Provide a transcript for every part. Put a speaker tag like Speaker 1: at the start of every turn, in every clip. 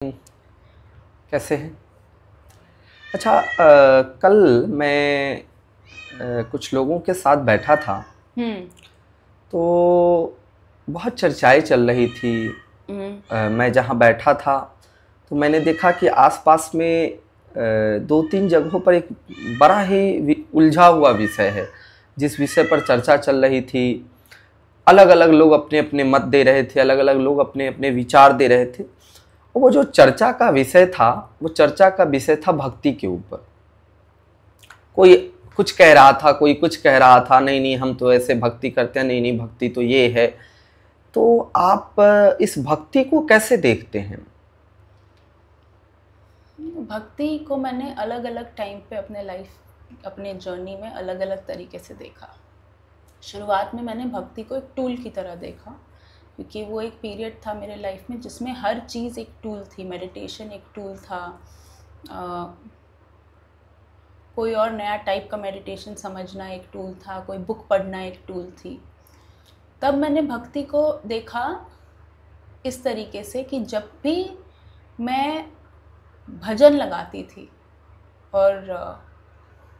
Speaker 1: कैसे हैं? अच्छा, कल मैं कुछ लोगों के साथ बैठा था
Speaker 2: हम्म
Speaker 1: तो बहुत चर्चाएं चल रही थी। मैं जहाँ बैठा था तो मैंने देखा कि आसपास में दो तीन जगहों पर एक बड़ा ही उलझा हुआ विषय है। जिस विषय पर चर्चा चल रही थी, अलग अलग लोग अपने अपने मत दे रहे थे, अलग अलग लोग अपने अपने विचार दे रहे थे। वो जो चर्चा का विषय था, वो चर्चा का विषय था भक्ति के ऊपर। कोई कुछ कह रहा था, कोई कुछ कह रहा था, नहीं नहीं हम तो ऐसे भक्ति करते हैं, नहीं नहीं भक्ति तो ये है। तो आप इस भक्ति को कैसे देखते हैं?
Speaker 2: भक्ति को मैंने अलग अलग टाइम पे अपने जर्नी में अलग अलग तरीके से देखा। शुरुआत में मैंने भक्ति को एक टूल की तरह देखा, क्योंकि वो एक पीरियड था मेरे लाइफ में जिसमें हर चीज़ एक टूल थी। मेडिटेशन एक टूल था, कोई और नया टाइप का मेडिटेशन समझना एक टूल था, कोई बुक पढ़ना एक टूल थी। तब मैंने भक्ति को देखा इस तरीके से कि जब भी मैं भजन लगाती थी और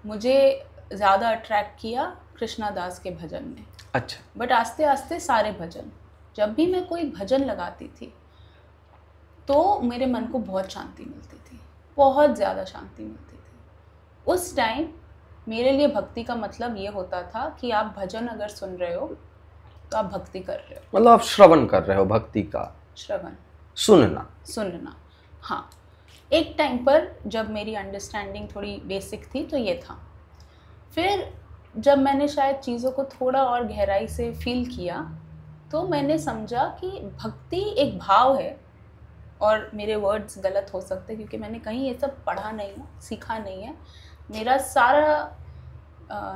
Speaker 2: मुझे ज़्यादा अट्रैक्ट किया कृष्णा दास के भजन ने।
Speaker 1: अच्छा।
Speaker 2: बट आस्ते आस्ते सारे भजन, जब भी मैं कोई भजन लगाती थी तो मेरे मन को बहुत शांति मिलती थी, बहुत ज़्यादा शांति मिलती थी। उस टाइम मेरे लिए भक्ति का मतलब ये होता था कि आप भजन अगर सुन रहे हो तो आप भक्ति कर रहे हो।
Speaker 1: मतलब आप श्रवण कर रहे हो, भक्ति का
Speaker 2: श्रवण,
Speaker 1: सुनना।
Speaker 2: हाँ। एक टाइम पर जब मेरी अंडरस्टैंडिंग थोड़ी बेसिक थी तो ये था। फिर जब मैंने शायद चीज़ों को थोड़ा और गहराई से फील किया तो मैंने समझा कि भक्ति एक भाव है। और मेरे वर्ड्स गलत हो सकते क्योंकि मैंने कहीं ये सब पढ़ा नहीं है, सीखा नहीं है। मेरा सारा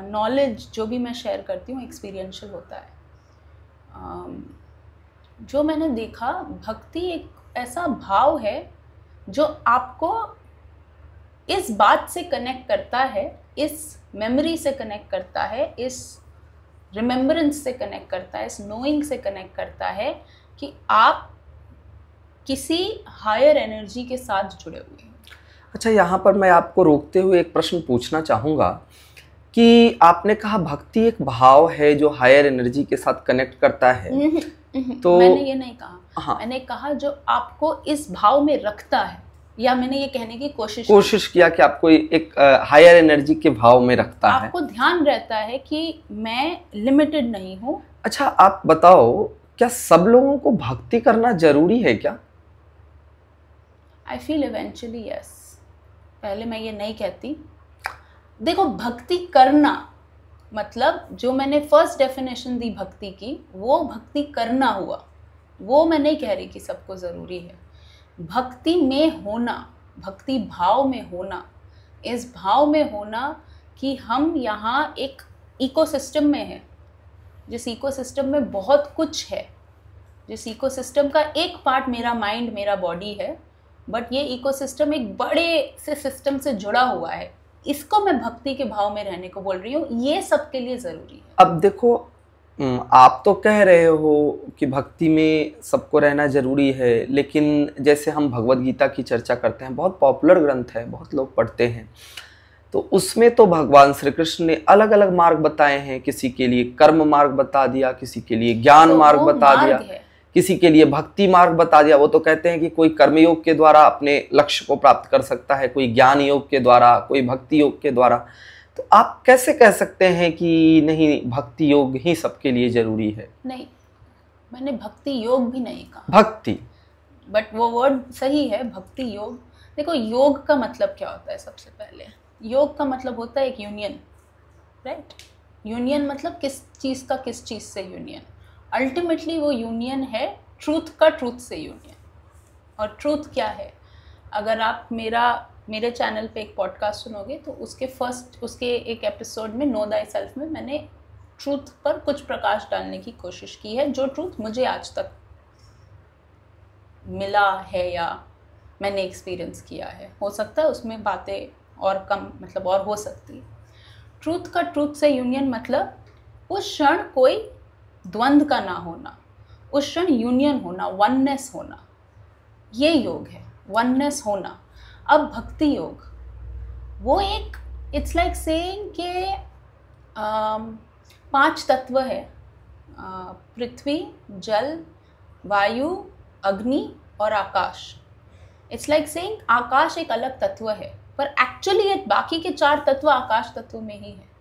Speaker 2: नॉलेज जो भी मैं शेयर करती हूँ एक्सपीरियंशियल होता है। जो मैंने देखा, भक्ति एक ऐसा भाव है जो आपको इस बात से कनेक्ट करता है, इस मेमोरी से कनेक्ट करता है, इस रिमेम्बरेंस से कनेक्ट करता है, इस नोइंग से कनेक्ट करता है कि आप किसी हायर एनर्जी के साथ जुड़े हुए हैं।
Speaker 1: अच्छा, यहाँ पर मैं आपको रोकते हुए एक प्रश्न पूछना चाहूँगा कि आपने कहा भक्ति एक भाव है जो हायर एनर्जी के साथ कनेक्ट करता है। तो
Speaker 2: मैंने ये नहीं कहा।
Speaker 1: हाँ,
Speaker 2: मैंने कहा जो आपको इस भाव में रखता है, या मैंने ये कहने की
Speaker 1: कोशिश किया कि आपको एक हायर एनर्जी के भाव में रखता है।
Speaker 2: आपको ध्यान रहता है कि मैं लिमिटेड नहीं हूँ।
Speaker 1: अच्छा, आप बताओ, क्या सब लोगों को भक्ति करना जरूरी है क्या?
Speaker 2: I feel eventually yes. पहले मैं ये नहीं कहती। देखो, भक्ति करना मतलब जो मैंने फर्स्ट डेफिनेशन दी भक्ति की, वो भक्ति करना हुआ। वो मैं नहीं कह रही कि सबको ज़रूरी है। भक्ति में होना, भक्ति भाव में होना, इस भाव में होना कि हम यहाँ एक इकोसिस्टम में हैं, जिस इकोसिस्टम में बहुत कुछ है, जिस इकोसिस्टम का एक पार्ट मेरा माइंड, मेरा बॉडी है, बट ये इकोसिस्टम एक बड़े से सिस्टम से जुड़ा हुआ है। इसको मैं भक्ति के भाव में रहने को बोल रही हूँ। ये सबके लिए ज़रूरी है।
Speaker 1: अब देखो, आप तो कह रहे हो कि भक्ति में सबको रहना जरूरी है, लेकिन जैसे हम भगवत गीता की चर्चा करते हैं, बहुत पॉपुलर ग्रंथ है, बहुत लोग पढ़ते हैं, तो उसमें तो भगवान श्री कृष्ण ने अलग अलग मार्ग बताए हैं। किसी के लिए कर्म मार्ग बता दिया, किसी के लिए ज्ञान मार्ग बता दिया, किसी के लिए भक्ति मार्ग बता दिया। वो तो कहते हैं कि कोई कर्मयोग के द्वारा अपने लक्ष्य को प्राप्त कर सकता है, कोई ज्ञान योग के द्वारा, कोई भक्ति योग के द्वारा। तो आप कैसे कह सकते हैं कि नहीं, भक्ति योग ही सबके लिए जरूरी है?
Speaker 2: नहीं, मैंने भक्ति योग भी नहीं कहा।
Speaker 1: भक्ति,
Speaker 2: बट वो वर्ड सही है, भक्ति योग। देखो, योग का मतलब क्या होता है? सबसे पहले योग का मतलब होता है एक यूनियन, राइट? यूनियन मतलब किस चीज़ का किस चीज़ से यूनियन। अल्टीमेटली वो यूनियन है ट्रूथ का ट्रूथ से यूनियन। और ट्रूथ क्या है? अगर आप मेरे चैनल पे एक पॉडकास्ट सुनोगे तो उसके एक एपिसोड में नो दाई सेल्फ में मैंने ट्रूथ पर कुछ प्रकाश डालने की कोशिश की है, जो ट्रूथ मुझे आज तक मिला है या मैंने एक्सपीरियंस किया है। हो सकता है उसमें बातें और कम, मतलब और हो सकती है। ट्रूथ का ट्रूथ से यूनियन मतलब उस क्षण कोई द्वंद्व का ना होना, उस क्षण यूनियन होना, वननेस होना, ये योग है। वननेस होना। अब भक्ति योग वो एक, इट्स लाइक सेइंग के 5 तत्व है, पृथ्वी, जल, वायु, अग्नि और आकाश। इट्स लाइक सेइंग आकाश एक अलग तत्व है, पर एक्चुअली ये बाकी के 4 तत्व आकाश तत्व में ही है।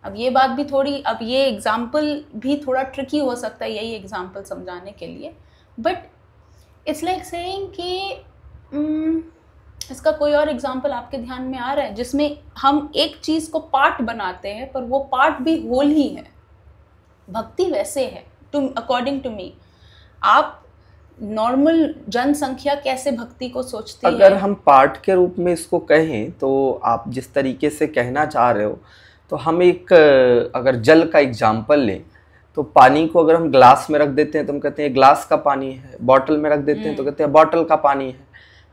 Speaker 2: अब ये बात भी थोड़ी, अब ये एग्जाम्पल भी थोड़ा ट्रिकी हो सकता है यही एग्जाम्पल समझाने के लिए, बट इट्स लाइक सेइंग कि इसका कोई और एग्जाम्पल आपके ध्यान में आ रहा है जिसमें हम एक चीज़ को पार्ट बनाते हैं पर वो पार्ट भी होल ही है? भक्ति वैसे है, अकॉर्डिंग टू मी। आप नॉर्मल जनसंख्या कैसे भक्ति को सोचती है?
Speaker 1: अगर हम पार्ट के रूप में इसको कहें तो आप जिस तरीके से कहना चाह रहे हो, तो हम एक अगर जल का एग्जाम्पल लें तो पानी को अगर हम ग्लास में रख देते हैं तो हम कहते हैं ग्लास का पानी है, बॉटल में रख देते हैं तो कहते हैं बॉटल का पानी है,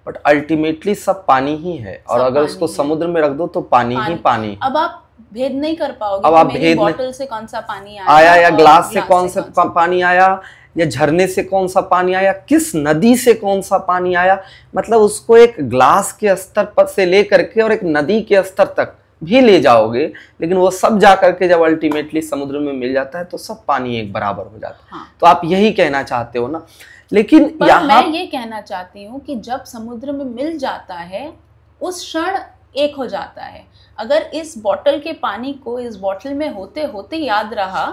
Speaker 1: बट अल्टीमेटली सब पानी ही है। और अगर उसको समुद्र में रख दो तो पानी ही पानी है।
Speaker 2: अब आप भेद नहीं कर पाओगे।
Speaker 1: अब आप भेद
Speaker 2: बॉटल से कौन सा पानी
Speaker 1: आया या ग्लास से कौन सा पानी आया, या झरने से कौन सा पानी आया, किस नदी से कौन सा पानी आया, मतलब उसको एक ग्लास के स्तर पर से लेकर के और एक नदी के स्तर तक भी ले जाओगे, लेकिन वो सब जा करके जब अल्टीमेटली समुद्र में मिल जाता है तो सब पानी एक बराबर हो जाता है। हाँ। तो आप यही कहना चाहते हो ना? लेकिन यहाँ
Speaker 2: मैं ये कहना चाहती हूँ कि जब समुद्र में मिल जाता है उस क्षण एक हो जाता है। अगर इस बॉटल के पानी को इस बॉटल में होते होते याद रहा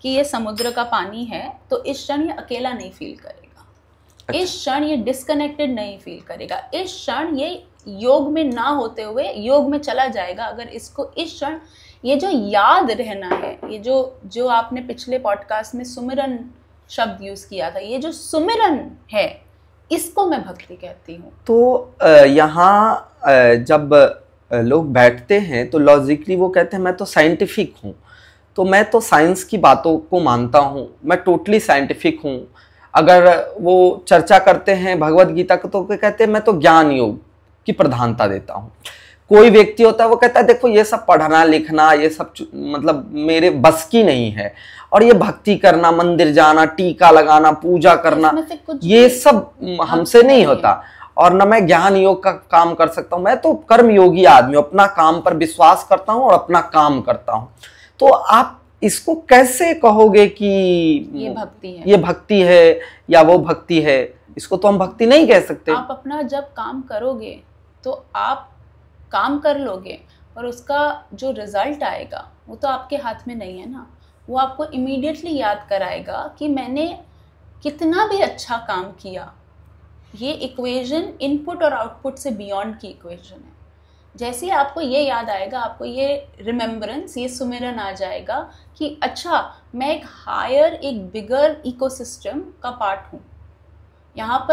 Speaker 2: कि ये समुद्र का पानी है, तो इस क्षण ये अकेला नहीं फील करेगा। अच्छा। इस क्षण ये डिस्कनेक्टेड नहीं फील करेगा। इस क्षण ये योग में ना होते हुए योग में चला जाएगा। अगर इसको इस क्षण ये जो याद रहना है, ये जो आपने पिछले पॉडकास्ट में सुमिरन शब्द यूज किया था, ये जो सुमिरन है इसको मैं भक्ति कहती हूँ।
Speaker 1: तो यहाँ जब लोग बैठते हैं तो लॉजिकली वो कहते हैं मैं तो साइंटिफिक हूँ, तो मैं तो साइंस की बातों को मानता हूँ, मैं टोटली साइंटिफिक हूँ। अगर वो चर्चा करते हैं भगवत गीता को तो कहते हैं मैं तो ज्ञान योग की प्रधानता देता हूँ। कोई व्यक्ति होता है वो कहता है देखो ये सब पढ़ना लिखना ये सब मतलब मेरे बस की नहीं है, और ये भक्ति करना, मंदिर जाना, टीका लगाना, पूजा करना, ये सब हमसे नहीं होता, और न मैं ज्ञान योग का काम कर सकता हूँ। मैं तो कर्म योगी आदमी हूँ, अपना काम पर विश्वास करता हूँ और अपना काम करता हूँ। तो आप इसको कैसे कहोगे कि ये भक्ति है या वो भक्ति है? इसको तो हम भक्ति नहीं कह सकते।
Speaker 2: आप अपना जब काम करोगे तो आप काम कर लोगे, और उसका जो रिजल्ट आएगा वो तो आपके हाथ में नहीं है ना। वो आपको इमीडिएटली याद कराएगा कि मैंने कितना भी अच्छा काम किया। ये इक्वेशन इनपुट और आउटपुट से बियॉन्ड की इक्वेशन है। जैसे आपको ये याद आएगा, आपको ये रिमेम्बरेंस, ये सुमिरन आ जाएगा कि अच्छा मैं एक हायर, एक बिगर इकोसिस्टम का पार्ट हूँ। यहाँ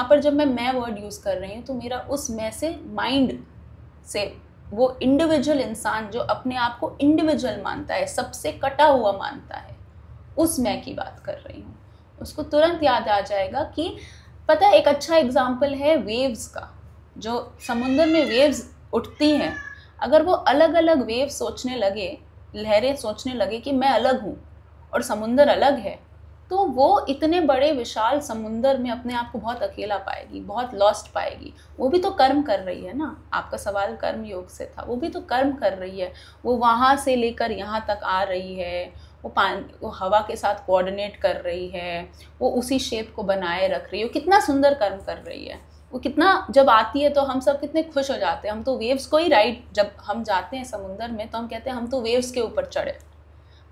Speaker 2: पर जब मैं वर्ड यूज़ कर रही हूँ तो मेरा उस मैं से माइंड से वो इंडिविजुअल इंसान जो अपने आप को इंडिविजुअल मानता है, सबसे कटा हुआ मानता है, उस मैं की बात कर रही हूँ। उसको तुरंत याद आ जाएगा कि पता है, एक अच्छा एग्जाम्पल है वेव्स का। जो समुद्र में वेव्स उठती हैं, अगर वो अलग अलग वेव सोचने लगे, लहरें सोचने लगे कि मैं अलग हूँ और समुद्र अलग है, तो वो इतने बड़े विशाल समुद्र में अपने आप को बहुत अकेला पाएगी, बहुत लॉस्ट पाएगी। वो भी तो कर्म कर रही है ना। आपका सवाल कर्म योग से था, वो भी तो कर्म कर रही है। वो वहाँ से लेकर यहाँ तक आ रही है, वो हवा के साथ कोऑर्डिनेट कर रही है, वो उसी शेप को बनाए रख रही है। वो कितना सुंदर कर्म कर रही है। वो कितना, जब आती है तो हम सब कितने खुश हो जाते हैं। हम तो वेव्स को ही राइड, जब हम जाते हैं समुद्र में तो हम कहते हैं हम तो वेव्स के ऊपर चढ़े,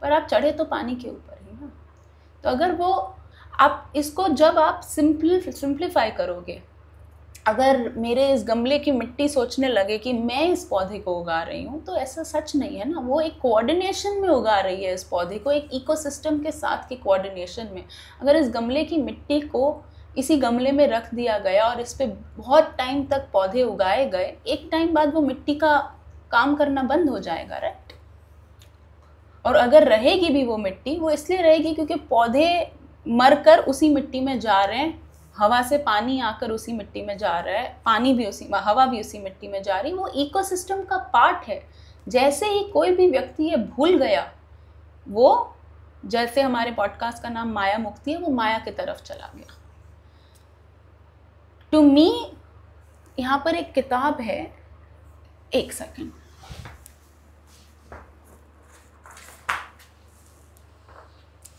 Speaker 2: पर आप चढ़े तो पानी के ऊपर ही ना। तो अगर वो आप इसको जब आप सिंप्लीफाई करोगे, अगर मेरे इस गमले की मिट्टी सोचने लगे कि मैं इस पौधे को उगा रही हूँ, तो ऐसा सच नहीं है ना। वो एक कोऑर्डिनेशन में उगा रही है इस पौधे को, एक इकोसिस्टम के साथ के कोऑर्डिनेशन में। अगर इस गमले की मिट्टी को इसी गमले में रख दिया गया और इस पे बहुत टाइम तक पौधे उगाए गए, एक टाइम बाद वो मिट्टी का काम करना बंद हो जाएगा, राइट। और अगर रहेगी भी वो मिट्टी, वो इसलिए रहेगी क्योंकि पौधे मरकर उसी मिट्टी में जा रहे हैं, हवा से पानी आकर उसी मिट्टी में जा रहा है, पानी भी हवा भी उसी मिट्टी में जा रही है। वो इकोसिस्टम का पार्ट है। जैसे ही कोई भी व्यक्ति ये भूल गया, वो जैसे हमारे पॉडकास्ट का नाम माया मुक्ति है, वो माया की तरफ चला गया। टू मी, यहाँ पर एक किताब है, एक second,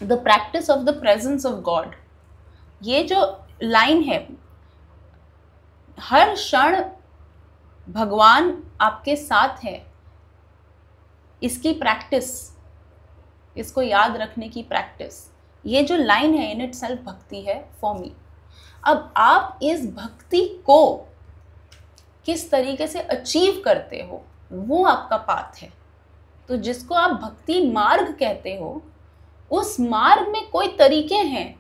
Speaker 2: the practice of the presence of God. ये जो लाइन है, हर क्षण भगवान आपके साथ है, इसकी प्रैक्टिस, इसको याद रखने की प्रैक्टिस, ये जो लाइन है इन इट सेल्फ भक्ति है फॉर मी। अब आप इस भक्ति को किस तरीके से अचीव करते हो वो आपका पाथ है। तो जिसको आप भक्ति मार्ग कहते हो, उस मार्ग में कोई तरीके हैं,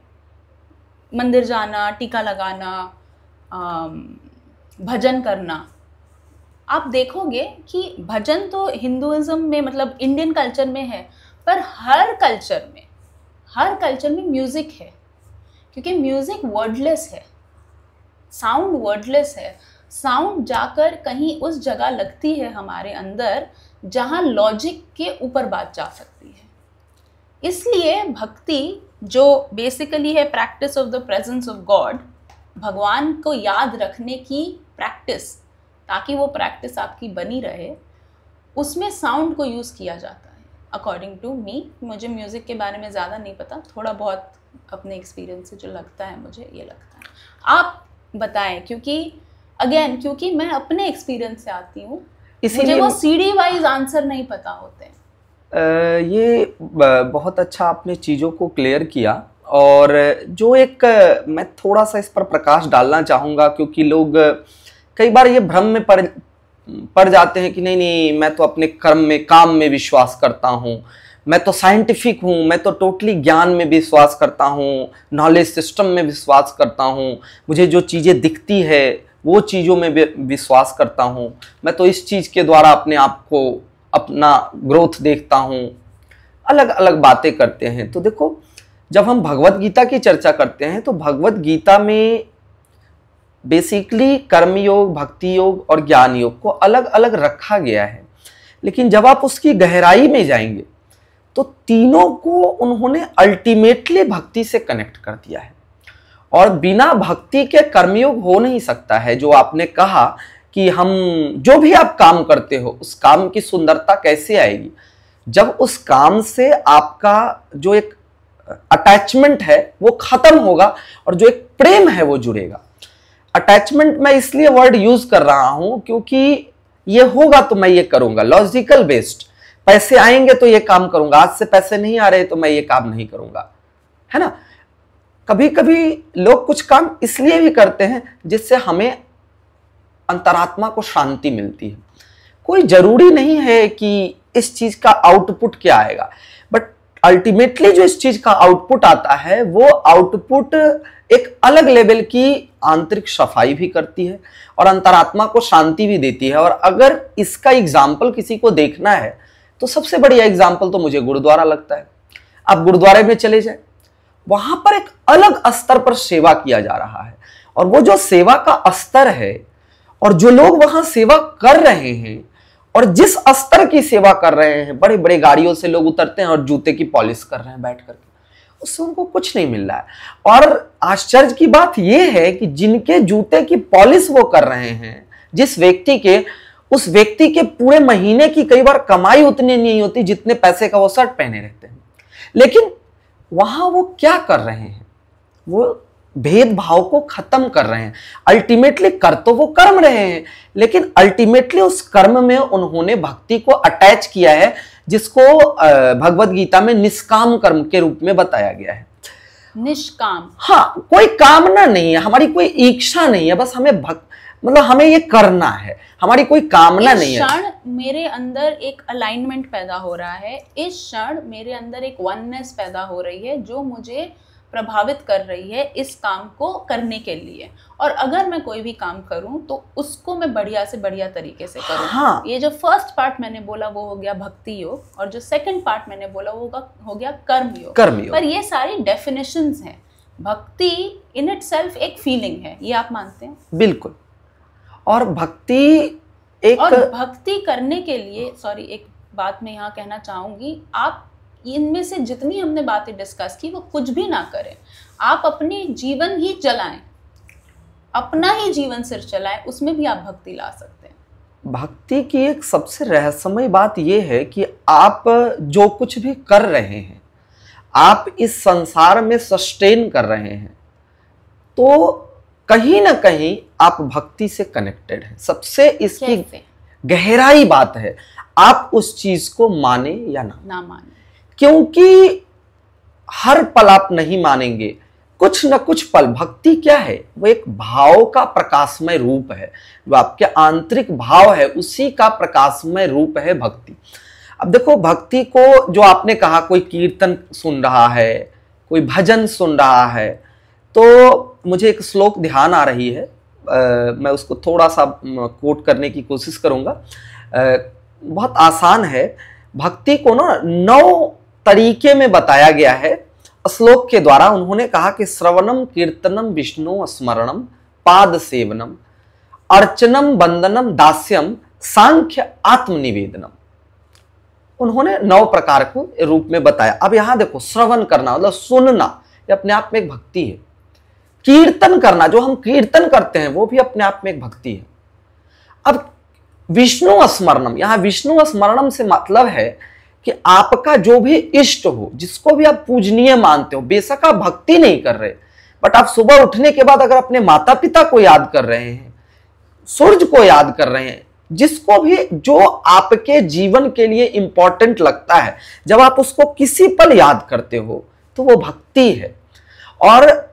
Speaker 2: मंदिर जाना, टीका लगाना, भजन करना। आप देखोगे कि भजन तो हिंदुइज्म में, मतलब इंडियन कल्चर में है, पर हर कल्चर में म्यूजिक है, क्योंकि म्यूजिक वर्डलेस है, साउंड वर्डलेस है। साउंड जाकर कहीं उस जगह लगती है हमारे अंदर जहां लॉजिक के ऊपर बात जा सकती है। इसलिए भक्ति जो बेसिकली है practice of the presence of God, भगवान को याद रखने की प्रैक्टिस, ताकि वो प्रैक्टिस आपकी बनी रहे, उसमें साउंड को यूज़ किया जाता है अकॉर्डिंग टू मी। मुझे म्यूज़िक के बारे में ज़्यादा नहीं पता, थोड़ा बहुत अपने एक्सपीरियंस से जो लगता है मुझे ये लगता है। आप बताएं, क्योंकि मैं अपने एक्सपीरियंस से आती हूँ, मुझे वो सीडी वाइज आंसर नहीं पता होते।
Speaker 1: ये बहुत अच्छा आपने चीज़ों को क्लियर किया। और जो एक मैं थोड़ा सा इस पर प्रकाश डालना चाहूँगा, क्योंकि लोग कई बार ये भ्रम में पड़ जाते हैं कि नहीं मैं तो अपने कर्म में, काम में विश्वास करता हूँ, मैं तो साइंटिफिक हूँ, मैं तो टोटली ज्ञान में विश्वास करता हूँ, नॉलेज सिस्टम में विश्वास करता हूँ, मुझे जो चीज़ें दिखती है वो चीज़ों में विश्वास करता हूँ, मैं तो इस चीज़ के द्वारा अपने आप को, अपना ग्रोथ देखता हूँ। अलग अलग बातें करते हैं। तो देखो, जब हम भगवत गीता की चर्चा करते हैं तो भगवत गीता में बेसिकली कर्म योग, भक्ति योग और ज्ञान योग को अलग अलग रखा गया है। लेकिन जब आप उसकी गहराई में जाएंगे तो तीनों को उन्होंने अल्टीमेटली भक्ति से कनेक्ट कर दिया है। और बिना भक्ति के कर्मयोग हो नहीं सकता है। जो आपने कहा कि हम जो भी आप काम करते हो, उस काम की सुंदरता कैसे आएगी? जब उस काम से आपका जो एक अटैचमेंट है वो खत्म होगा और जो एक प्रेम है वो जुड़ेगा। अटैचमेंट मैं इसलिए वर्ड यूज कर रहा हूं क्योंकि ये होगा तो मैं ये करूंगा, लॉजिकल बेस्ड। पैसे आएंगे तो ये काम करूंगा, आज से पैसे नहीं आ रहे तो मैं ये काम नहीं करूंगा, है ना। कभी कभी लोग कुछ काम इसलिए भी करते हैं जिससे हमें अंतरात्मा को शांति मिलती है। कोई जरूरी नहीं है कि इस चीज का आउटपुट क्या आएगा, बट अल्टीमेटली जो इस चीज का आउटपुट आता है वो आउटपुट एक अलग लेवल की आंतरिक सफाई भी करती है और अंतरात्मा को शांति भी देती है। और अगर इसका एग्जाम्पल किसी को देखना है तो सबसे बढ़िया एग्जाम्पल तो मुझे गुरुद्वारा लगता है। आप गुरुद्वारे में चले जाए, वहां पर एक अलग स्तर पर सेवा किया जा रहा है, और वो जो सेवा का स्तर है और जो लोग वहां सेवा कर रहे हैं और जिस स्तर की सेवा कर रहे हैं, बड़े बड़े गाड़ियों से लोग उतरते हैं और जूते की पॉलिश कर रहे हैं बैठ करके, उससे उनको कुछ नहीं मिल रहा है। और आश्चर्य की बात यह है कि जिनके जूते की पॉलिश वो कर रहे हैं, जिस व्यक्ति के, उस व्यक्ति के पूरे महीने की कई बार कमाई उतनी नहीं होती जितने पैसे का वो शर्ट पहने रहते हैं। लेकिन वहां वो क्या कर रहे हैं? वो भेदभाव को खत्म कर रहे हैं। अल्टीमेटली कर तो वो कर्म रहे हैं, लेकिन अल्टीमेटली उस कर्म में उन्होंने भक्ति को अटैच किया है, जिसको भगवत गीता में निष्काम कर्म के रूप में बताया गया है।
Speaker 2: निष्काम,
Speaker 1: हाँ, कोई कामना नहीं है, हमारी कोई इच्छा नहीं है, बस हमें मतलब हमें ये करना है, हमारी कोई कामना नहीं है।
Speaker 2: इस क्षण मेरे अंदर एक अलाइनमेंट पैदा हो रहा है, इस क्षण मेरे अंदर एक वननेस पैदा हो रही है जो मुझे प्रभावित कर रही है इस काम को करने के लिए। और अगर मैं कोई भी काम करूं तो उसको मैं बढ़िया से बढ़िया तरीके से करूं।
Speaker 1: हाँ।
Speaker 2: ये जो फर्स्ट पार्ट मैंने बोला वो हो गया भक्ति योग, और जो सेकंड पार्ट मैंने बोला वो हो गया कर्म योग। पर ये सारी डेफिनेशंस हैं। भक्ति इन इट सेल्फ एक फीलिंग है, ये आप मानते हैं?
Speaker 1: बिल्कुल। और भक्ति
Speaker 2: करने के लिए, सॉरी, एक बात मैं यहाँ कहना चाहूंगी, आप इनमें से जितनी हमने बातें डिस्कस की वो कुछ भी ना करें, आप अपने जीवन ही चलाएं, अपना ही जीवन सिर चलाएं, उसमें भी आप भक्ति ला सकते हैं।
Speaker 1: भक्ति की एक सबसे रहस्यमय बात यह है कि आप जो कुछ भी कर रहे हैं, आप इस संसार में सस्टेन कर रहे हैं, तो कहीं ना कहीं आप भक्ति से कनेक्टेड हैं। सबसे इसकी गहराई बात है, आप उस चीज को माने या ना
Speaker 2: माने,
Speaker 1: क्योंकि हर पल आप नहीं मानेंगे, कुछ न कुछ पल। भक्ति क्या है? वो एक भाव का प्रकाशमय रूप है, जो आपके आंतरिक भाव है उसी का प्रकाशमय रूप है भक्ति। अब देखो, भक्ति को जो आपने कहा, कोई कीर्तन सुन रहा है, कोई भजन सुन रहा है, तो मुझे एक श्लोक ध्यान आ रही है, मैं उसको थोड़ा सा कोट करने की कोशिश करूंगा। बहुत आसान है। भक्ति को ना 9 तरीके में बताया गया है श्लोक के द्वारा। उन्होंने कहा कि श्रवणम कीर्तनम विष्णु स्मरणम पाद सेवनम अर्चनम वंदनम दास्यम सांख्य आत्मनिवेदनम। उन्होंने 9 प्रकार को रूप में बताया। अब यहां देखो, श्रवण करना मतलब सुनना, ये अपने आप में एक भक्ति है। कीर्तन करना, जो हम कीर्तन करते हैं, वो भी अपने आप में एक भक्ति है। अब विष्णु स्मरणम, यहां विष्णु स्मरणम से मतलब है कि आपका जो भी इष्ट हो, जिसको भी आप पूजनीय मानते हो, बेशक आप भक्ति नहीं कर रहे, बट आप सुबह उठने के बाद अगर अपने माता पिता को याद कर रहे हैं, सूर्य को याद कर रहे हैं, जिसको भी जो आपके जीवन के लिए इंपॉर्टेंट लगता है, जब आप उसको किसी पल याद करते हो, तो वो भक्ति है। और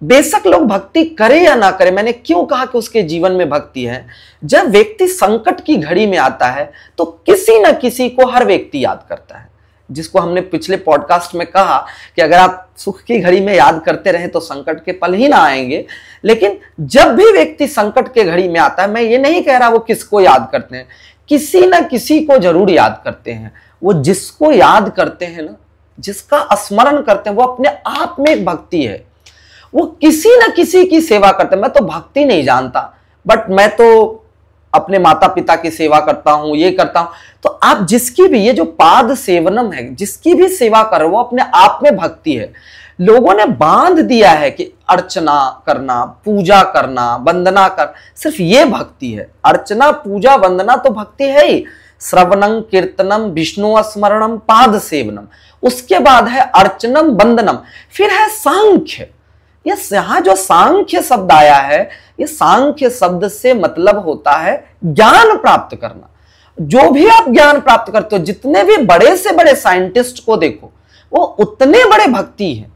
Speaker 1: बेशक लोग भक्ति करे या ना करे, मैंने क्यों कहा कि उसके जीवन में भक्ति है? जब व्यक्ति संकट की घड़ी में आता है, तो किसी न किसी को हर व्यक्ति याद करता है, जिसको हमने पिछले पॉडकास्ट में कहा कि अगर आप सुख की घड़ी में याद करते रहे तो संकट के पल ही ना आएंगे। लेकिन जब भी व्यक्ति संकट के घड़ी में आता है, मैं ये नहीं कह रहा वो किसको याद करते हैं, किसी न किसी को जरूर याद करते हैं। वो जिसको याद करते हैं ना, जिसका स्मरण करते हैं, वो अपने आप में एक भक्ति है। वो किसी न किसी की सेवा करते हैं। मैं तो भक्ति नहीं जानता, बट मैं तो अपने माता पिता की सेवा करता हूं, ये करता हूं। तो आप जिसकी भी, ये जो पाद सेवनम है, जिसकी भी सेवा कर रहे हो, वो अपने आप में भक्ति है। लोगों ने बांध दिया है कि अर्चना करना, पूजा करना, वंदना कर, सिर्फ ये भक्ति है। अर्चना, पूजा, वंदना तो भक्ति है ही। श्रवणम कीर्तनम विष्णु स्मरणम पाद सेवनम, उसके बाद है अर्चनम वंदनम, फिर है सांख्य। ये यहां जो सांख्य शब्द आया है, ये सांख्य शब्द से मतलब होता है ज्ञान प्राप्त करना। जो भी आप ज्ञान प्राप्त करते हो, जितने भी बड़े से बड़े साइंटिस्ट को देखो, वो उतने बड़े भक्ति हैं,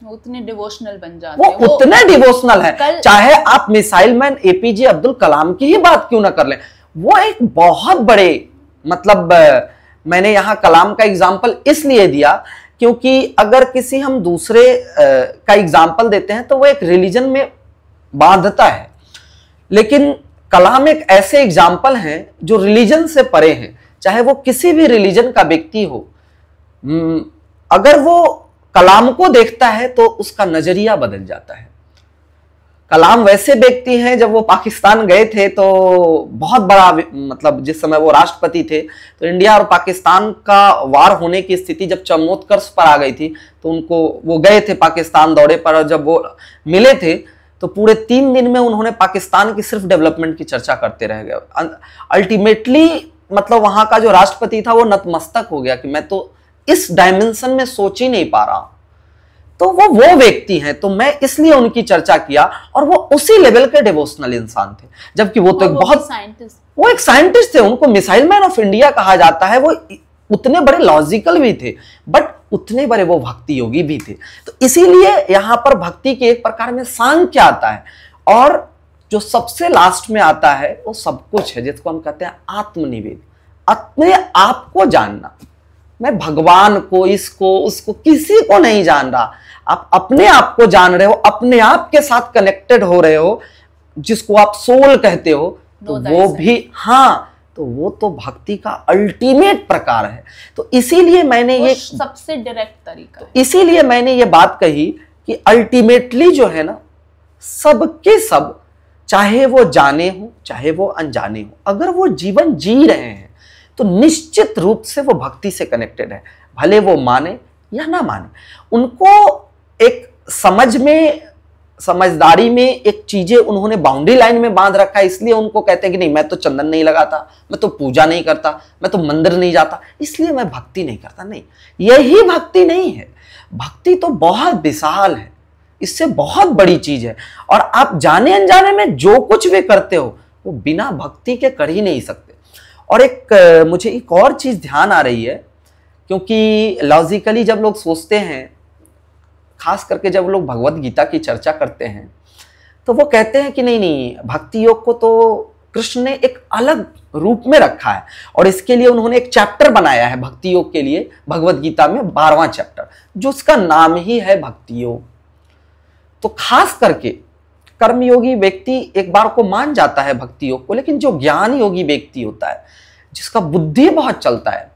Speaker 2: उतने डिवोशनल बन जाते हैं,
Speaker 1: वो उतने डिवोशनल है। चाहे आप missile man APJ Abdul Kalam की ही बात क्यों ना कर लें, वो एक बहुत बड़े, मतलब मैंने यहां कलाम का एग्जाम्पल इसलिए दिया क्योंकि अगर किसी हम दूसरे का एग्जाम्पल देते हैं तो वो एक रिलीजन में बांधता है, लेकिन कलाम एक ऐसे एग्जाम्पल हैं जो रिलीजन से परे हैं। चाहे वो किसी भी रिलीजन का व्यक्ति हो, अगर वो कलाम को देखता है तो उसका नजरिया बदल जाता है। कलाम वैसे व्यक्ति हैं, जब वो पाकिस्तान गए थे तो बहुत बड़ा, मतलब जिस समय वो राष्ट्रपति थे, तो इंडिया और पाकिस्तान का वार होने की स्थिति जब चरमोत्कर्ष पर आ गई थी, तो उनको, वो गए थे पाकिस्तान दौरे पर, और जब वो मिले थे तो पूरे 3 दिन में उन्होंने पाकिस्तान की सिर्फ डेवलपमेंट की चर्चा करते रह गए। अल्टीमेटली मतलब वहां का जो राष्ट्रपति था वो नतमस्तक हो गया कि मैं तो इस डायमेंशन में सोच ही नहीं पा रहा हूं। तो वो व्यक्ति हैं, तो मैं इसलिए उनकी चर्चा किया, और वो उसी लेवल के डिवोशनल इंसान थे, जबकि वो तो वो एक साइंटिस्ट थे, उनको मिसाइल मैन ऑफ इंडिया कहा जाता है। वो उतने बड़े लॉजिकल भी थे, बट उतने बड़े वो भक्ति योगी भी थे। तो इसीलिए यहां पर भक्ति के एक प्रकार में सांख्य आता है, और जो सबसे लास्ट में आता है वो सब कुछ है, जिसको हम कहते हैं आत्मनिवेद, अपने आप को जानना। मैं भगवान को, इसको, उसको, किसी को नहीं जान रहा, आप अपने आप को जान रहे हो, अपने आप के साथ कनेक्टेड हो रहे हो, जिसको आप सोल कहते हो, तो वो भी, हाँ, तो वो तो भक्ति का अल्टीमेट प्रकार है। तो इसीलिए मैंने ये
Speaker 2: सबसे डायरेक्ट तरीका है।
Speaker 1: इसीलिए मैंने ये बात कही कि अल्टीमेटली जो है ना, सबके सब, चाहे वो जाने हो चाहे वो अनजाने हो, अगर वो जीवन जी रहे हैं तो निश्चित रूप से वो भक्ति से कनेक्टेड है, भले वो माने या ना माने। उनको एक समझ में समझदारी में एक चीजें उन्होंने बाउंड्री लाइन में बांध रखा है, इसलिए उनको कहते हैं कि नहीं मैं तो चंदन नहीं लगाता, मैं तो पूजा नहीं करता, मैं तो मंदिर नहीं जाता, इसलिए मैं भक्ति नहीं करता। नहीं, यही भक्ति नहीं है। भक्ति तो बहुत विशाल है, इससे बहुत बड़ी चीज है। और आप जाने अनजाने में जो कुछ भी करते हो वो बिना भक्ति के कर ही नहीं सकते। और मुझे एक और चीज ध्यान आ रही है, क्योंकि लॉजिकली जब लोग सोचते हैं, खास करके जब लोग भगवत गीता की चर्चा करते हैं, तो वो कहते हैं कि नहीं भक्ति योग को तो कृष्ण ने एक अलग रूप में रखा है और इसके लिए उन्होंने एक चैप्टर बनाया है भक्ति योग के लिए भगवत गीता में, 12वां चैप्टर, जो उसका नाम ही है भक्ति योग। तो खास करके कर्मयोगी व्यक्ति एक बार को मान जाता है भक्ति योग को, लेकिन जो ज्ञान योगी व्यक्ति होता है, जिसका बुद्धि बहुत चलता है,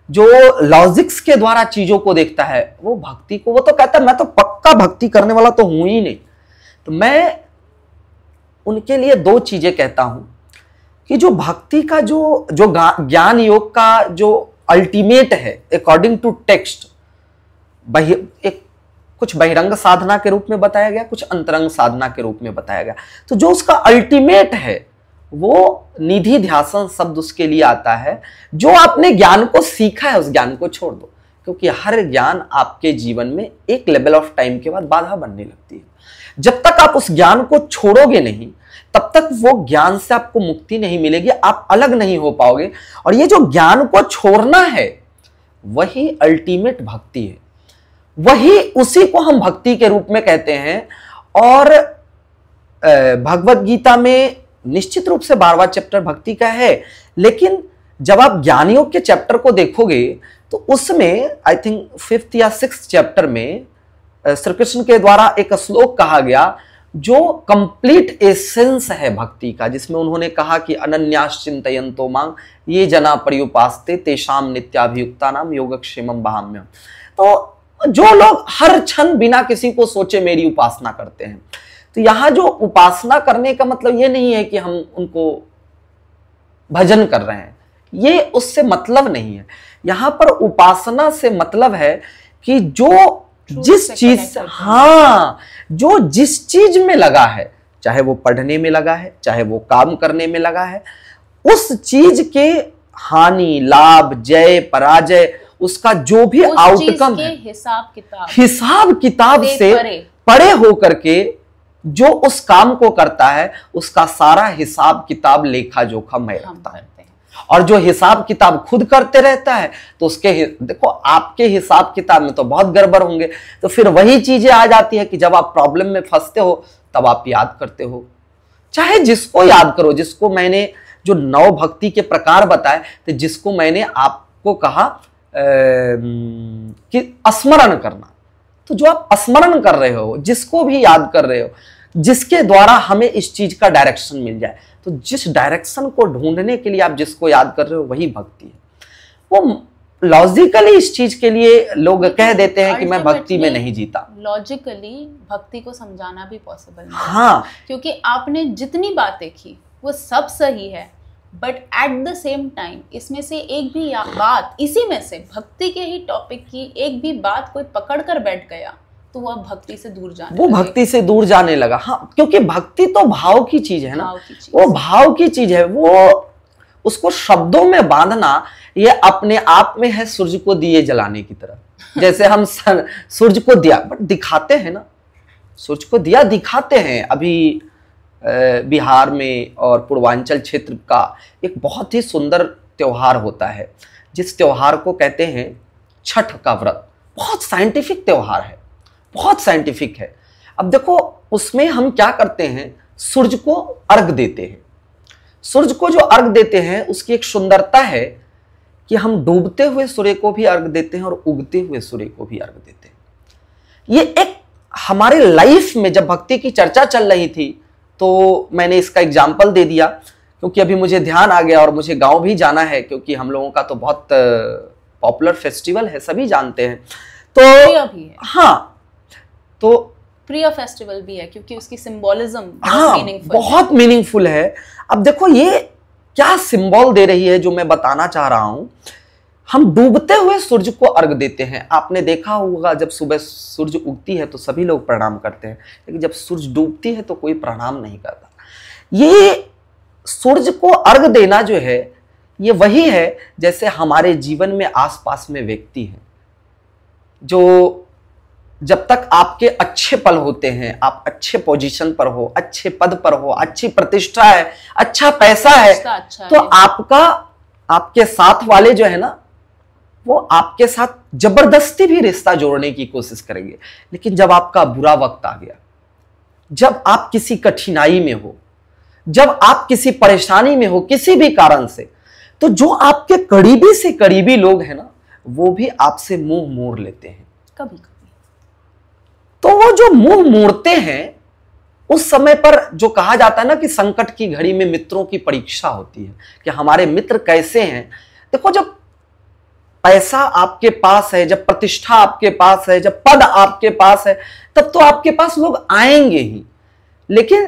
Speaker 1: जो लॉजिक्स के द्वारा चीजों को देखता है, वो भक्ति को, वो तो कहता है मैं तो पक्का भक्ति करने वाला तो हूं ही नहीं। तो मैं उनके लिए दो चीजें कहता हूं कि जो भक्ति का जो ज्ञान योग का जो अल्टीमेट है अकॉर्डिंग टू टेक्स्ट, एक कुछ बहिरंग साधना के रूप में बताया गया, कुछ अंतरंग साधना के रूप में बताया गया। तो जो उसका अल्टीमेट है वो निधि ध्यासन शब्द उसके लिए आता है। जो आपने ज्ञान को सीखा है उस ज्ञान को छोड़ दो, क्योंकि हर ज्ञान आपके जीवन में एक लेवल ऑफ टाइम के बाद बाधा बनने लगती है। जब तक आप उस ज्ञान को छोड़ोगे नहीं, तब तक वो ज्ञान से आपको मुक्ति नहीं मिलेगी, आप अलग नहीं हो पाओगे। और ये जो ज्ञान को छोड़ना है वही अल्टीमेट भक्ति है, वही उसी को हम भक्ति के रूप में कहते हैं। और भगवत गीता में निश्चित रूप से 12वां चैप्टर भक्ति का है, लेकिन जब आप ज्ञान योग के चैप्टर को देखोगे तो उसमें आई थिंक 5th या 6th चैप्टर में श्री कृष्ण के द्वारा एक श्लोक कहा गया जो कंप्लीट एसेंस है भक्ति का, जिसमें उन्होंने कहा कि अनन्याश्चिन्तयन्तो मां ये जना पर्युपास्ते तेषाम नित्याभियुक्तानाम योगक्षेमं वहाम्यहम्। तो जो लोग हर क्षण बिना किसी को सोचे मेरी उपासना करते हैं, तो यहां जो उपासना करने का मतलब ये नहीं है कि हम उनको भजन कर रहे हैं, ये उससे मतलब नहीं है। यहां पर उपासना से मतलब है कि जो जिस चीज, हाँ, जो जिस चीज में लगा है, चाहे वो पढ़ने में लगा है, चाहे वो काम करने में लगा है, उस चीज के हानि लाभ जय पराजय उसका जो भी आउटकम है, हिसाब किताब से परे होकर के जो उस काम को करता है उसका सारा हिसाब किताब लेखा जोखा मैं रखता है। और जो हिसाब किताब खुद करते रहता है तो उसके देखो आपके हिसाब किताब में तो बहुत गड़बड़ होंगे। तो फिर वही चीजें आ जाती है कि जब आप प्रॉब्लम में फंसते हो तब आप याद करते हो, चाहे जिसको याद करो, जिसको मैंने जो 9 भक्ति के प्रकार बताए, तो जिसको मैंने आपको कहा कि स्मरण करना, तो जो आप स्मरण कर रहे हो, जिसको भी याद कर रहे हो, जिसके द्वारा हमें इस चीज का डायरेक्शन मिल जाए, तो जिस डायरेक्शन को ढूंढने के लिए आप जिसको याद कर रहे हो वही भक्ति है। वो लॉजिकली इस चीज के लिए लोग कह देते हैं कि मैं भक्ति में नहीं जीता।
Speaker 2: लॉजिकली भक्ति को समझाना भी पॉसिबल नहीं,
Speaker 1: हाँ,
Speaker 2: क्योंकि आपने जितनी बातें की वो सब सही है, but at the same time इसमें से एक भी बात, इसी में से भक्ति के ही टॉपिक की एक भी बात कोई पकड़ कर बैठ गया तो वह भक्ति से दूर जाने
Speaker 1: वो भक्ति से दूर जाने लगा। हाँ, क्योंकि भक्ति तो भाव की चीज है ना, वो भाव की चीज है। वो उसको शब्दों में बांधना ये अपने आप में है सूर्य को दिए जलाने की तरह। जैसे हम सूर्य को दिया बट दिखाते हैं ना, सूर्य को दिया दिखाते हैं। अभी बिहार में और पूर्वांचल क्षेत्र का एक बहुत ही सुंदर त्योहार होता है, जिस त्योहार को कहते हैं छठ का व्रत। बहुत साइंटिफिक त्योहार है, बहुत साइंटिफिक है। अब देखो उसमें हम क्या करते हैं, सूर्य को अर्घ देते हैं। सूर्य को जो अर्घ देते हैं उसकी एक सुंदरता है कि हम डूबते हुए सूर्य को भी अर्घ देते हैं और उगते हुए सूर्य को भी अर्घ देते हैं। ये एक हमारे लाइफ में जब भक्ति की चर्चा चल रही थी तो मैंने इसका एग्जाम्पल दे दिया, क्योंकि अभी मुझे ध्यान आ गया और मुझे गांव भी जाना है, क्योंकि हम लोगों का तो बहुत पॉपुलर फेस्टिवल है, सभी जानते हैं। तो
Speaker 2: भी है।
Speaker 1: हाँ, तो
Speaker 2: प्रिय फेस्टिवल भी है क्योंकि उसकी सिंबॉलिज्म
Speaker 1: बहुत मीनिंगफुल है। अब देखो ये क्या सिंबल दे रही है जो मैं बताना चाह रहा हूं। हम डूबते हुए सूर्य को अर्घ देते हैं। आपने देखा होगा जब सुबह सूर्य उगती है तो सभी लोग प्रणाम करते हैं, लेकिन जब सूर्य डूबती है तो कोई प्रणाम नहीं करता। ये सूर्य को अर्घ देना जो है ये वही है जैसे हमारे जीवन में आसपास में व्यक्ति हैं जो जब तक आपके अच्छे पल होते हैं, आप अच्छे पोजीशन पर हो, अच्छे पद पर हो, अच्छी प्रतिष्ठा है, अच्छा पैसा है, तो आपका आपके साथ वाले जो है ना वो आपके साथ जबरदस्ती भी रिश्ता जोड़ने की कोशिश करेंगे। लेकिन जब आपका बुरा वक्त आ गया, जब आप किसी कठिनाई में हो, जब आप किसी परेशानी में हो किसी भी कारण से, तो जो आपके करीबी से करीबी लोग हैं ना वो भी आपसे मुंह मोड़ लेते हैं
Speaker 2: कभी कभी।
Speaker 1: तो वो जो मुंह मोड़ते हैं उस समय पर जो कहा जाता है ना कि संकट की घड़ी में मित्रों की परीक्षा होती है कि हमारे मित्र कैसे हैं। देखो जब पैसा आपके पास है, जब प्रतिष्ठा आपके पास है, जब पद आपके पास है, तब तो आपके पास लोग आएंगे ही। लेकिन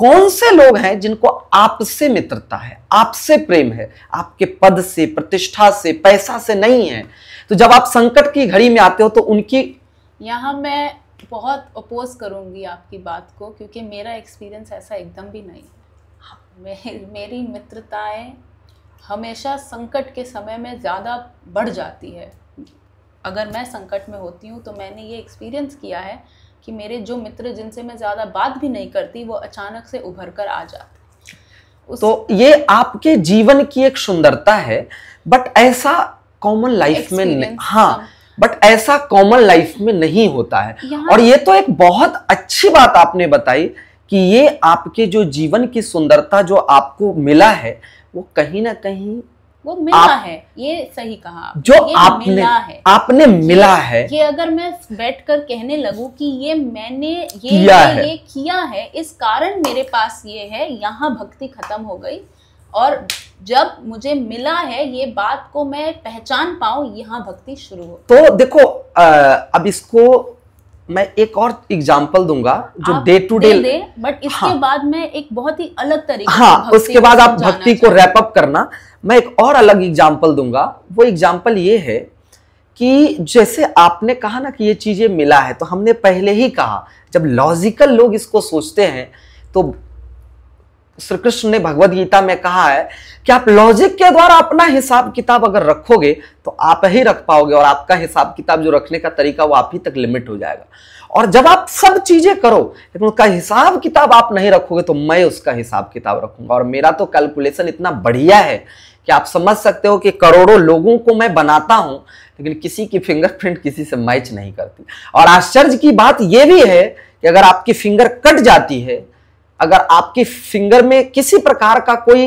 Speaker 1: कौन से लोग हैं जिनको आपसे मित्रता है, आपसे प्रेम है, आपके पद से, प्रतिष्ठा से, पैसा से नहीं है। तो जब आप संकट की घड़ी में आते हो तो उनकी,
Speaker 2: यहाँ मैं बहुत अपोज करूंगी आपकी बात को, क्योंकि मेरा एक्सपीरियंस ऐसा एकदम भी नहीं है। मेरी मित्रताएं हमेशा संकट के समय में ज़्यादा बढ़ जाती है। अगर मैं संकट में होती हूँ तो मैंने ये एक्सपीरियंस किया है कि मेरे जो मित्र जिनसे मैं ज़्यादा बात भी नहीं करती वो अचानक से उभर कर आ जाते।
Speaker 1: तो ये आपके जीवन की एक सुंदरता है, बट ऐसा कॉमन लाइफ में नहीं। हाँ, बट ऐसा कॉमन लाइफ में नहीं होता है। और ये तो एक बहुत अच्छी बात आपने बताई कि ये आपके जो जीवन की सुंदरता जो आपको मिला है वो कहीं ना कहीं
Speaker 2: वो मिला है। ये सही कहा,
Speaker 1: जो आपने मिला है।
Speaker 2: ये अगर मैं बैठकर कहने लगूं कि ये मैंने ये किया है, इस कारण मेरे पास ये है, यहाँ भक्ति खत्म हो गई। और जब मुझे मिला है ये बात को मैं पहचान पाऊं, यहाँ भक्ति शुरू हो।
Speaker 1: तो देखो अब इसको मैं एक और एग्जांपल दूंगा जो डे टू डे,
Speaker 2: बट इसके बाद मैं एक बहुत ही अलग तरीके
Speaker 1: से उसके बाद आप भक्ति को रैप अप करना। मैं एक और अलग एग्जांपल दूंगा। वो एग्जांपल ये है कि जैसे आपने कहा ना कि ये चीजें मिला है, तो हमने पहले ही कहा जब लॉजिकल लोग इसको सोचते हैं तो श्री कृष्ण ने भगवद गीता में कहा है कि आप लॉजिक के द्वारा अपना हिसाब किताब अगर रखोगे तो आप ही रख पाओगे, और आपका हिसाब किताब जो रखने का तरीका वो आप ही तक लिमिट हो जाएगा। और जब आप सब चीजें करो लेकिन उसका हिसाब किताब आप नहीं रखोगे तो मैं उसका हिसाब किताब रखूंगा। और मेरा तो कैलकुलेशन इतना बढ़िया है कि आप समझ सकते हो कि करोड़ों लोगों को मैं बनाता हूं लेकिन किसी की फिंगरप्रिंट किसी से मैच नहीं करती। और आश्चर्य की बात यह भी है कि अगर आपकी फिंगर कट जाती है, अगर आपकी फिंगर में किसी प्रकार का कोई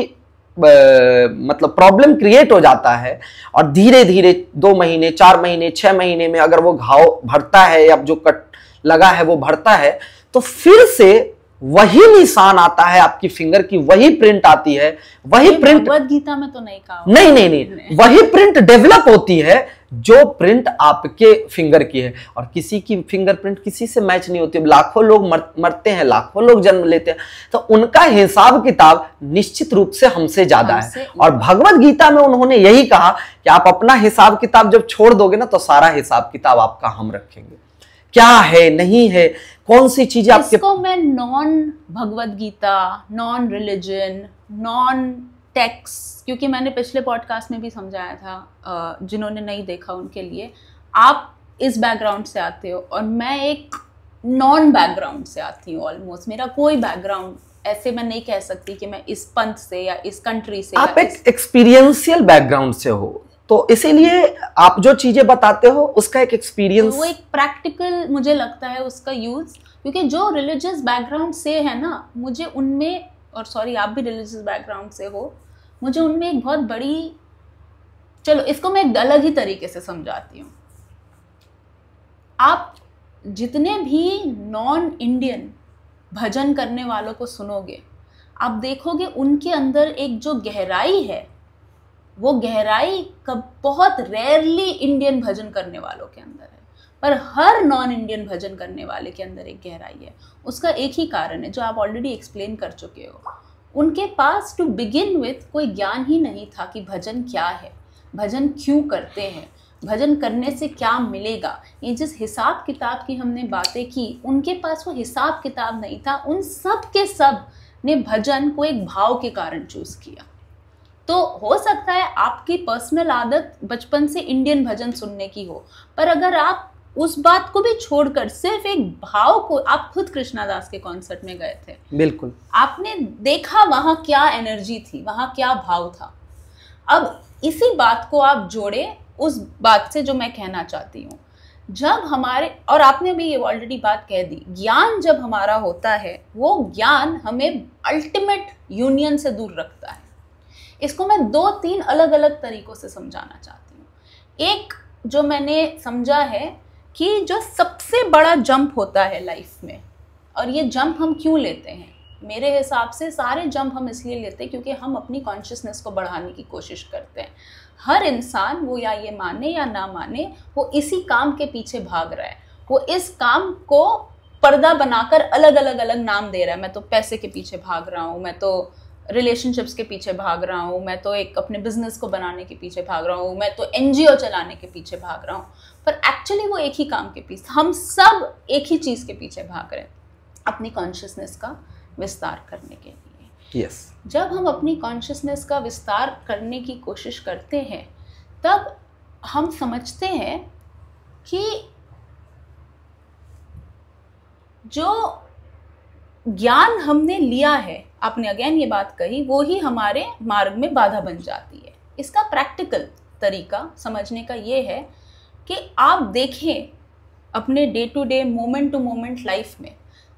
Speaker 1: मतलब प्रॉब्लम क्रिएट हो जाता है और धीरे धीरे 2 महीने 4 महीने 6 महीने में अगर वो घाव भरता है या जो कट लगा है वो भरता है, तो फिर से वही निशान आता है, आपकी फिंगर की वही प्रिंट आती है, वही प्रिंट।
Speaker 2: भगवद गीता में तो नहीं कहा।
Speaker 1: नहीं, वही प्रिंट डेवलप होती है जो प्रिंट आपके फिंगर की है। और किसी की फिंगरप्रिंट किसी से मैच नहीं होती। लाखों लोग मरते हैं, लाखों लोग जन्म लेते हैं, तो उनका हिसाब किताब निश्चित रूप से हमसे ज्यादा है। और भगवद गीता में उन्होंने यही कहा कि आप अपना हिसाब किताब जब छोड़ दोगे ना तो सारा हिसाब किताब आपका हम रखेंगे। क्या है नहीं है, कौन सी चीजें आपके,
Speaker 2: इसको मैं non Bhagavad Gita, non religion, non text, क्योंकि मैंने पिछले पॉडकास्ट में भी समझाया था, जिन्होंने नहीं देखा उनके लिए, आप इस बैकग्राउंड से आते हो और मैं एक नॉन बैकग्राउंड से आती हूँ। ऑलमोस्ट मेरा कोई बैकग्राउंड ऐसे मैं नहीं कह सकती कि मैं इस पंथ से या इस कंट्री से,
Speaker 1: आप एक एक्सपीरियंशियल बैकग्राउंड से हो, तो इसीलिए आप जो चीजें बताते हो उसका एक एक्सपीरियंस,
Speaker 2: वो एक प्रैक्टिकल मुझे लगता है उसका यूज। क्योंकि जो रिलीजियस बैकग्राउंड से है ना, मुझे उनमें, और सॉरी आप भी रिलीजियस बैकग्राउंड से हो, मुझे उनमें एक बहुत बड़ी, चलो इसको मैं एक अलग ही तरीके से समझाती हूँ। आप जितने भी नॉन इंडियन भजन करने वालों को सुनोगे, आप देखोगे उनके अंदर एक जो गहराई है, वो गहराई कब बहुत रेयरली इंडियन भजन करने वालों के अंदर है, पर हर नॉन इंडियन भजन करने वाले के अंदर एक गहराई है। उसका एक ही कारण है जो आप ऑलरेडी एक्सप्लेन कर चुके हो। उनके पास टू बिगिन विथ कोई ज्ञान ही नहीं था कि भजन क्या है। भजन क्यों करते हैं, भजन करने से क्या मिलेगा। ये जिस हिसाब किताब की हमने बातें की, उनके पास वो हिसाब किताब नहीं था। उन सब के सब ने भजन को एक भाव के कारण चूज किया। तो हो सकता है आपकी पर्सनल आदत बचपन से इंडियन भजन सुनने की हो, पर अगर आप उस बात को भी छोड़कर सिर्फ एक भाव को, आप खुद कृष्णादास के कॉन्सर्ट में गए थे,
Speaker 1: बिल्कुल,
Speaker 2: आपने देखा वहां क्या एनर्जी थी, वहां क्या भाव था। अब इसी बात को आप जोड़े उस बात से जो मैं कहना चाहती हूँ, जब हमारे, और आपने भी ये ऑलरेडी बात कह दी, ज्ञान जब हमारा होता है वो ज्ञान हमें अल्टीमेट यूनियन से दूर रखता है। इसको मैं 2-3 अलग अलग तरीकों से समझाना चाहती हूँ। एक जो मैंने समझा है कि जो सबसे बड़ा जंप होता है लाइफ में, और ये जंप हम क्यों लेते हैं, मेरे हिसाब से सारे जंप हम इसलिए लेते हैं क्योंकि हम अपनी कॉन्शियसनेस को बढ़ाने की कोशिश करते हैं। हर इंसान, वो या ये माने या ना माने, वो इसी काम के पीछे भाग रहा है। वो इस काम को पर्दा बनाकर अलग अलग अलग नाम दे रहा है। मैं तो पैसे के पीछे भाग रहा हूँ, मैं तो रिलेशनशिप्स के पीछे भाग रहा हूँ, मैं तो एक अपने बिजनेस को बनाने के पीछे भाग रहा हूँ, मैं तो एनजीओ चलाने के पीछे भाग रहा हूँ। पर एक्चुअली वो एक ही काम के पीछे, हम सब एक ही चीज़ के पीछे भाग रहे हैं, अपनी कॉन्शियसनेस का विस्तार करने के लिए।
Speaker 1: यस।
Speaker 2: जब हम अपनी कॉन्शियसनेस का विस्तार करने की कोशिश करते हैं, तब हम समझते हैं कि जो ज्ञान हमने लिया है, आपने अगेन ये बात कही, वो ही हमारे मार्ग में बाधा बन जाती है। इसका प्रैक्टिकल तरीका समझने का ये है कि आप देखें अपने day to day, moment to moment life में,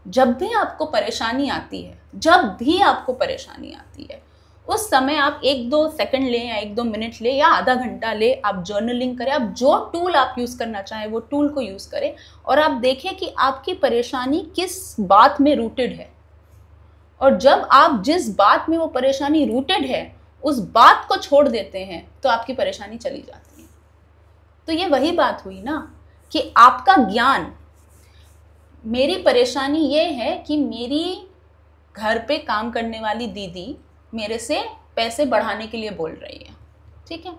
Speaker 2: जब भी आपको परेशानी आती है, जब भी आपको परेशानी आती है, उस समय आप 1-2 सेकंड लें या 1-2 मिनट ले या आधा घंटा ले, आप जर्नलिंग करें, आप जो टूल आप यूज़ करना चाहें वो टूल को यूज़ करें, और आप देखें कि आपकी परेशानी किस बात में रूटेड है। और जब आप जिस बात में वो परेशानी रूटेड है, उस बात को छोड़ देते हैं, तो आपकी परेशानी चली जाती है। तो ये वही बात हुई ना कि आपका ज्ञान, मेरी परेशानी ये है कि मेरी घर पे काम करने वाली दीदी मेरे से पैसे बढ़ाने के लिए बोल रही है, ठीक है,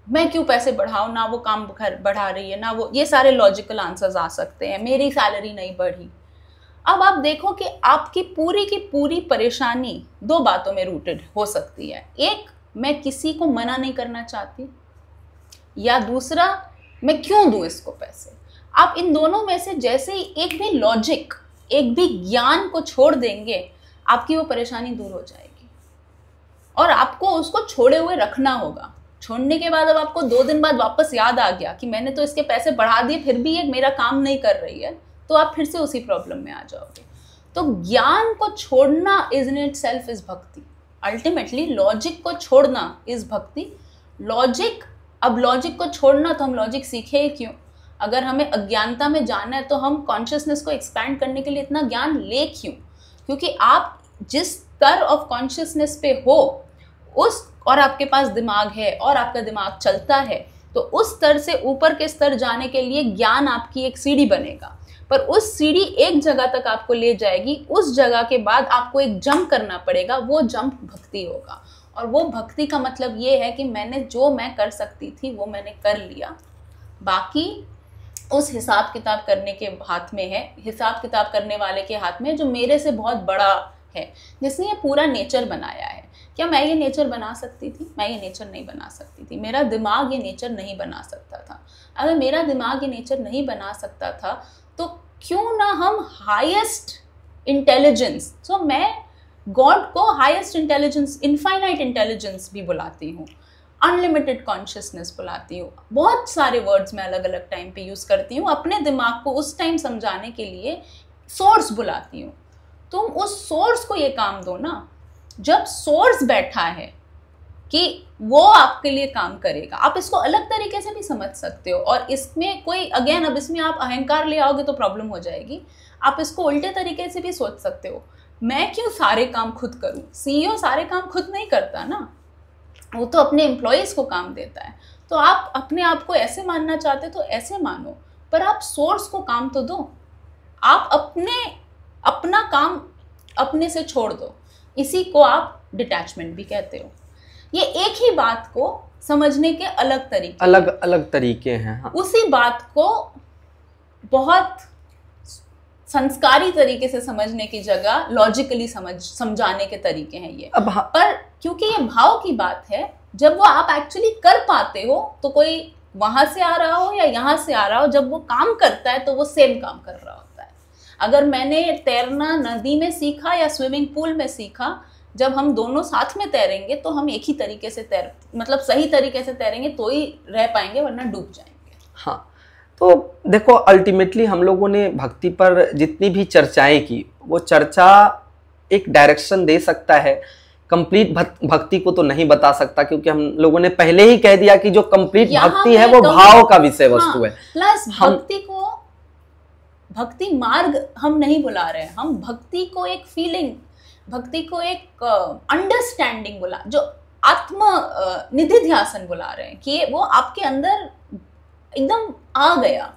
Speaker 2: मैं क्यों पैसे बढ़ाऊँ, ना वो काम घर बढ़ा रही है, ना वो, ये सारे लॉजिकल आंसर्स आ सकते हैं, मेरी सैलरी नहीं बढ़ी। अब आप देखो कि आपकी पूरी की पूरी परेशानी 2 बातों में रूटेड हो सकती है। एक, मैं किसी को मना नहीं करना चाहती, या दूसरा, मैं क्यों दूं इसको पैसे। आप इन दोनों में से जैसे ही एक भी लॉजिक, एक भी ज्ञान को छोड़ देंगे, आपकी वो परेशानी दूर हो जाएगी। और आपको उसको छोड़े हुए रखना होगा। छोड़ने के बाद अब आपको 2 दिन बाद वापस याद आ गया कि मैंने तो इसके पैसे बढ़ा दिए, फिर भी ये मेरा काम नहीं कर रही है, तो आप फिर से उसी प्रॉब्लम में आ जाओगे। तो ज्ञान को छोड़ना is in it self is भक्ति। अल्टीमेटली लॉजिक को छोड़ना इज भक्ति। लॉजिक, अब लॉजिक को छोड़ना, तो हम लॉजिक सीखे ही क्यों? अगर हमें अज्ञानता में जाना है, तो हम कॉन्शियसनेस को एक्सपैंड करने के लिए इतना ज्ञान ले क्यों? क्योंकि आप जिस स्तर ऑफ कॉन्शियसनेस पे हो, उस, और आपके पास दिमाग है और आपका दिमाग चलता है, तो उस स्तर से ऊपर के स्तर जाने के लिए ज्ञान आपकी एक सीढ़ी बनेगा। पर उस सीढ़ी एक जगह तक आपको ले जाएगी, उस जगह के बाद आपको एक जंप करना पड़ेगा, वो जंप भक्ति होगा। और वो भक्ति का मतलब ये है कि मैंने जो मैं कर सकती थी वो मैंने कर लिया, बाकी उस हिसाब किताब करने के हाथ में है, हिसाब किताब करने वाले के हाथ में, जो मेरे से बहुत बड़ा है, जिसने ये पूरा नेचर बनाया है। क्या मैं ये नेचर बना सकती थी? मैं ये नेचर नहीं बना सकती थी। मेरा दिमाग ये नेचर नहीं बना सकता था। अगर मेरा दिमाग ये नेचर नहीं बना सकता था, तो क्यों ना हम हाईएस्ट इंटेलिजेंस, सो मैं गॉड को हाईएस्ट इंटेलिजेंस, इनफाइनाइट इंटेलिजेंस भी बुलाती हूँ, अनलिमिटेड कॉन्शियसनेस बुलाती हूँ। बहुत सारे वर्ड्स मैं अलग अलग टाइम पे यूज़ करती हूँ अपने दिमाग को उस टाइम समझाने के लिए। सोर्स बुलाती हूँ। तुम उस सोर्स को ये काम दो ना। जब सोर्स बैठा है कि वो आपके लिए काम करेगा, आप इसको अलग तरीके से भी समझ सकते हो। और इसमें कोई, अगेन, अब इसमें आप अहंकार ले आओगे तो प्रॉब्लम हो जाएगी। आप इसको उल्टे तरीके से भी सोच सकते हो, मैं क्यों सारे काम खुद करूं? सीईओ सारे काम खुद नहीं करता ना, वो तो अपने एम्प्लॉयज़ को काम देता है। तो आप अपने आप को ऐसे मानना चाहते तो ऐसे मानो, पर आप सोर्स को काम तो दो। आप अपना काम अपने से छोड़ दो। इसी को आप डिटैचमेंट भी कहते हो। ये एक ही बात को समझने के अलग तरीके,
Speaker 1: अलग अलग तरीके हैं। हाँ।
Speaker 2: उसी बात को बहुत संस्कारी तरीके से समझने की जगह लॉजिकली समझाने के तरीके हैं ये।
Speaker 1: अब
Speaker 2: पर क्योंकि ये भाव की बात है, जब वो आप एक्चुअली कर पाते हो, तो कोई वहां से आ रहा हो या यहाँ से आ रहा हो, जब वो काम करता है तो वो सेम काम कर रहा होता है। अगर मैंने तैरना नदी में सीखा या स्विमिंग पूल में सीखा, जब हम दोनों साथ में तैरेंगे तो हम एक ही तरीके से मतलब सही तरीके से तैरेंगे तो ही रह पाएंगे, वरना डूब जाएंगे।
Speaker 1: हाँ, तो देखो अल्टीमेटली हम लोगों ने भक्ति पर जितनी भी चर्चाएं की, वो चर्चा एक डायरेक्शन दे सकता है, कंप्लीट भक्ति को तो नहीं बता सकता, क्योंकि हम लोगों ने पहले ही कह दिया कि जो कंप्लीट भक्ति है वो भाव का विषय वस्तु है।
Speaker 2: प्लस भक्ति को भक्ति मार्ग हम नहीं बुला रहे हैं, हम भक्ति को एक फीलिंग, भक्ति को एक अंडरस्टैंडिंग बुला, जो आत्म निधिध्यासन बुला रहे हैं कि वो आपके अंदर एकदम आ गया।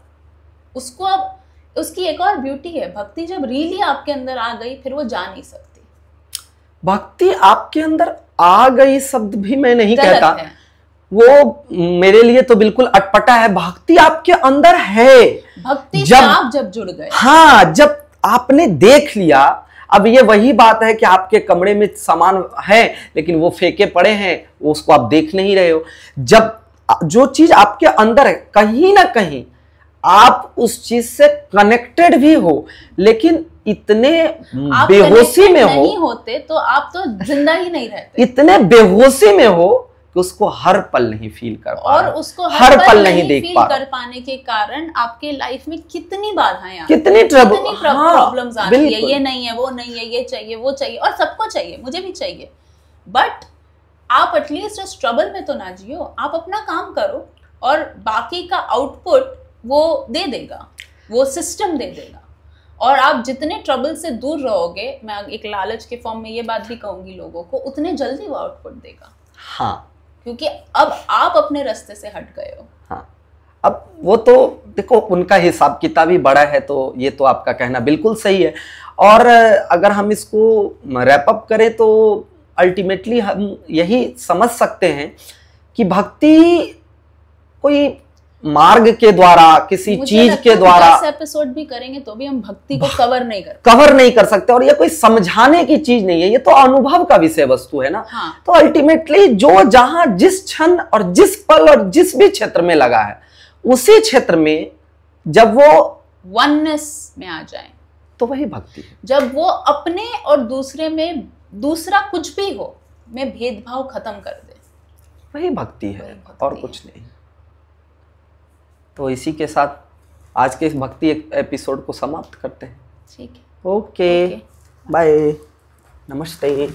Speaker 2: उसको अब उसकी एक और ब्यूटी है, भक्ति जब रियली आपके अंदर आ गई फिर वो जा नहीं सकती।
Speaker 1: भक्ति आपके अंदर आ गई शब्द भी मैं नहीं कहता, वो मेरे लिए तो बिल्कुल अटपटा है। भक्ति आपके अंदर है,
Speaker 2: भक्ति से आप जब जुड़ गए।
Speaker 1: हाँ, जब आपने देख लिया। अब ये वही बात है कि आपके कमरे में सामान है लेकिन वो फेंके पड़े हैं, वो उसको आप देख नहीं रहे हो। जब जो चीज आपके अंदर है, कहीं ना कहीं आप उस चीज से कनेक्टेड भी हो, लेकिन इतने बेहोशी में हो,
Speaker 2: नहीं होते तो आप तो जिंदा ही नहीं रहते।
Speaker 1: इतने बेहोशी में हो कि उसको हर पल नहीं फील कर पा रहे,
Speaker 2: और उसको
Speaker 1: हर पल नहीं देख पा
Speaker 2: कर पाने के कारण आपके लाइफ में कितनी बाधाएं आती,
Speaker 1: कितनी
Speaker 2: प्रॉब्लम्स आती है। ये नहीं है, वो नहीं है, ये चाहिए, वो चाहिए, और सबको चाहिए, मुझे भी चाहिए। बट आप एटलीस्ट उस ट्रबल में तो ना जियो, आप अपना काम करो और बाकी का आउटपुट वो दे देगा, वो सिस्टम दे देगा। और आप जितने ट्रबल से दूर रहोगे, मैं एक लालच के फॉर्म में ये बात भी कहूंगी लोगों को, उतने जल्दी वो आउटपुट देगा।
Speaker 1: हाँ,
Speaker 2: क्योंकि अब आप अपने रास्ते से हट गए हो।
Speaker 1: हाँ, अब वो तो देखो उनका हिसाब किताब ही बड़ा है, तो ये तो आपका कहना बिल्कुल सही है। और अगर हम इसको रैप अप करें तो अल्टीमेटली हम यही समझ सकते हैं कि भक्ति कोई मार्ग के द्वारा, किसी चीज के द्वारा,
Speaker 2: 10 एपिसोड भी करेंगे तो भी हम भक्ति को कवर नहीं कर सकते। और ये कोई समझाने की चीज नहीं है, ये तो अनुभव का विषय वस्तु है ना। हाँ।
Speaker 1: तो अल्टीमेटली जो जहां जिस क्षण और जिस पल और जिस भी क्षेत्र में लगा है, उसी क्षेत्र में जब वो
Speaker 2: वननेस में आ जाए
Speaker 1: तो वही भक्ति है।
Speaker 2: जब वो अपने और दूसरे में, दूसरा कुछ भी हो, में भेदभाव खत्म कर दे,
Speaker 1: वही भक्ति है, और कुछ नहीं। तो इसी के साथ आज के इस भक्ति एपिसोड को समाप्त करते हैं।
Speaker 2: ठीक है,
Speaker 1: ओके, बाय, नमस्ते।